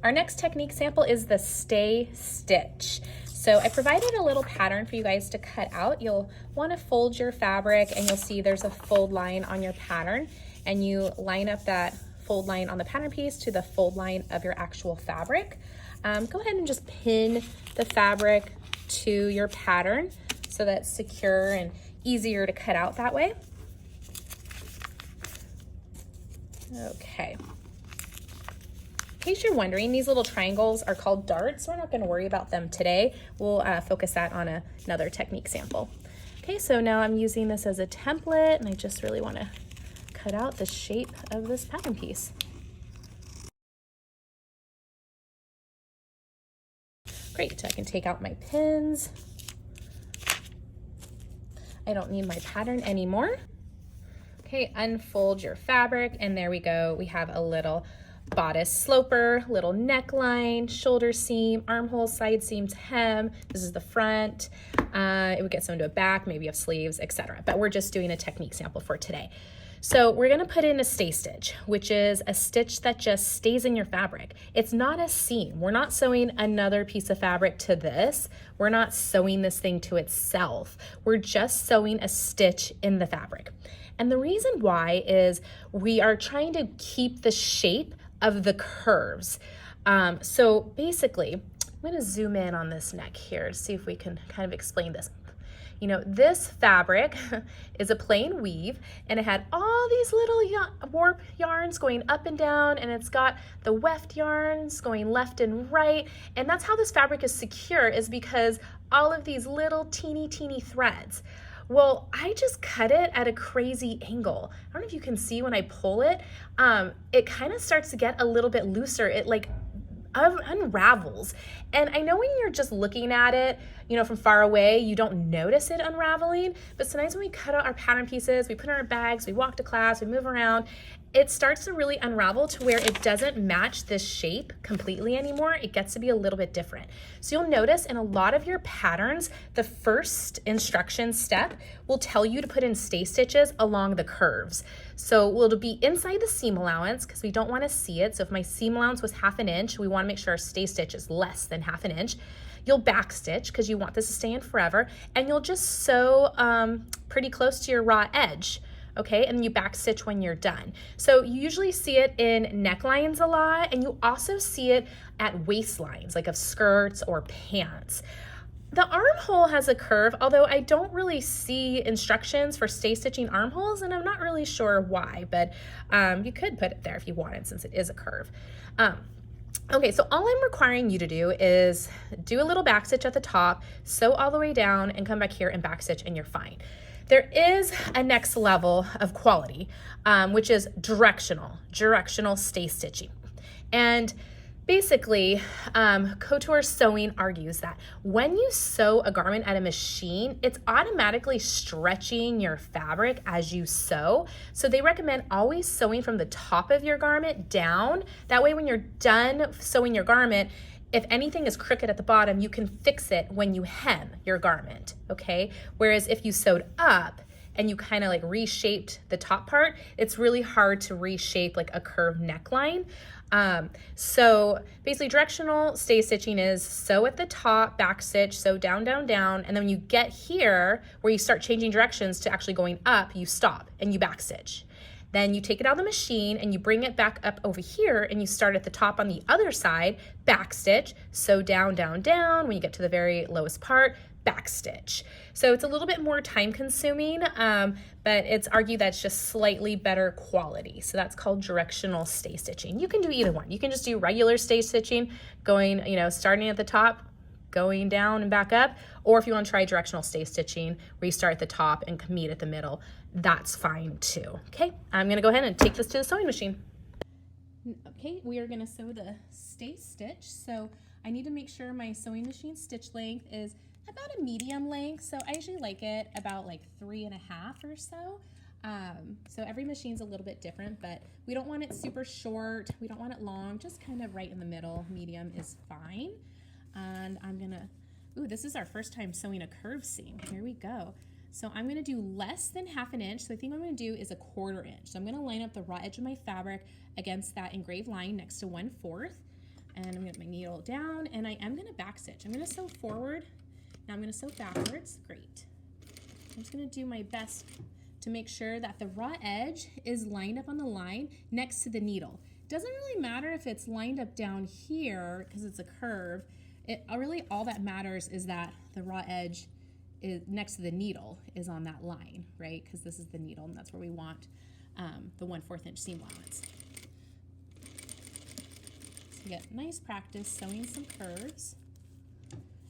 Our next technique sample is the stay stitch. So I provided a little pattern for you guys to cut out. You'll want to fold your fabric and you'll see there's a fold line on your pattern, and you line up that fold line on the pattern piece to the fold line of your actual fabric. Go ahead and just pin the fabric to your pattern so that's secure and easier to cut out that way. Okay. In case you're wondering, these little triangles are called darts. We're not going to worry about them today. We'll focus that on another technique sample. Okay, so now I'm using this as a template, and I just really want to cut out the shape of this pattern piece. Great, I can take out my pins. I don't need my pattern anymore. Okay, unfold your fabric, and there we go. We have a little bodice sloper, little neckline, shoulder seam, armhole, side seams, hem. This is the front. It would get sewn to a back, maybe you have sleeves, etc. But we're just doing a technique sample for today. So we're gonna put in a stay stitch, which is a stitch that just stays in your fabric. It's not a seam. We're not sewing another piece of fabric to this. We're not sewing this thing to itself. We're just sewing a stitch in the fabric. And the reason why is we are trying to keep the shape of the curves. So basically, I'm gonna zoom in on this neck here to see if we can kind of explain this. You know, this fabric is a plain weave, and it had all these little warp yarns going up and down, and it's got the weft yarns going left and right. And that's how this fabric is secure, is because all of these little teeny threads. Well, I just cut it at a crazy angle. I don't know if you can see when I pull it, it kind of starts to get a little bit looser. It like unravels. And I know when you're just looking at it, you know, from far away, you don't notice it unraveling, but sometimes when we cut out our pattern pieces, we put it in our bags, we walk to class, we move around, it starts to really unravel to where it doesn't match this shape completely anymore. It gets to be a little bit different. So you'll notice in a lot of your patterns, the first instruction step will tell you to put in stay stitches along the curves. So it'll be inside the seam allowance because we don't want to see it. So if my seam allowance was 1/2 inch, we want to make sure our stay stitch is less than 1/2 inch. You'll back stitch because you want this to stay in forever, and you'll just sew pretty close to your raw edge. Okay, and you back stitch when you're done. So you usually see it in necklines a lot, and you also see it at waistlines, like of skirts or pants. The armhole has a curve, although I don't really see instructions for stay stitching armholes, and I'm not really sure why, but you could put it there if you wanted, since it is a curve. Okay, so all I'm requiring you to do is do a little back stitch at the top, sew all the way down, and come back here and back stitch, and you're fine. There is a next level of quality, which is directional stay stitching. And basically, couture sewing argues that when you sew a garment at a machine, it's automatically stretching your fabric as you sew. So they recommend always sewing from the top of your garment down. That way, when you're done sewing your garment, if anything is crooked at the bottom, you can fix it when you hem your garment, okay? Whereas if you sewed up and you kind of like reshaped the top part, it's really hard to reshape like a curved neckline. So basically directional stay stitching is sew at the top, back stitch, sew down, and then when you get here where you start changing directions to actually going up, you stop and you back stitch. Then you take it out of the machine and you bring it back up over here and you start at the top on the other side, back stitch, sew down. When you get to the very lowest part, back stitch. So it's a little bit more time consuming, but it's argued that it's just slightly better quality. So that's called directional stay stitching. You can do either one. You can just do regular stay stitching, going, you know, starting at the top, going down and back up, or if you want to try directional stay stitching where you start at the top and meet at the middle, that's fine too. Okay, I'm gonna go ahead and take this to the sewing machine. Okay, we are gonna sew the stay stitch. So I need to make sure my sewing machine stitch length is about a medium length. So I usually like it about like 3.5 or so. So every machine's a little bit different, but we don't want it super short. We don't want it long, just kind of right in the middle. Medium is fine. And I'm gonna, ooh, this is our first time sewing a curve seam. Here we go. So I'm gonna do less than 1/2 inch. So I think what I'm gonna do is 1/4 inch. So I'm gonna line up the raw edge of my fabric against that engraved line next to 1/4. And I'm gonna get my needle down, and I am gonna back stitch. I'm gonna sew forward, now I'm gonna sew backwards. Great. I'm just gonna do my best to make sure that the raw edge is lined up on the line next to the needle. It doesn't really matter if it's lined up down here because it's a curve. Really all that matters is that the raw edge is next to the needle is on that line, right? Because this is the needle and that's where we want the 1/4 inch seam allowance. So get nice practice sewing some curves.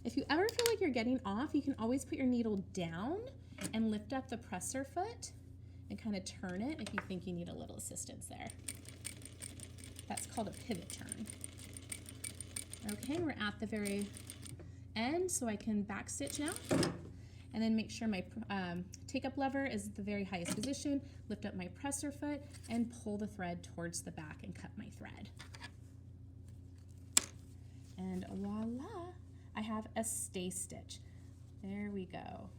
If you ever feel like you're getting off, you can always put your needle down and lift up the presser foot and kind of turn it if you think you need a little assistance there. That's called a pivot turn. Okay, we're at the very end, so I can back stitch now. And then make sure my take up lever is at the very highest position, lift up my presser foot and pull the thread towards the back and cut my thread. And voila, I have a stay stitch. There we go.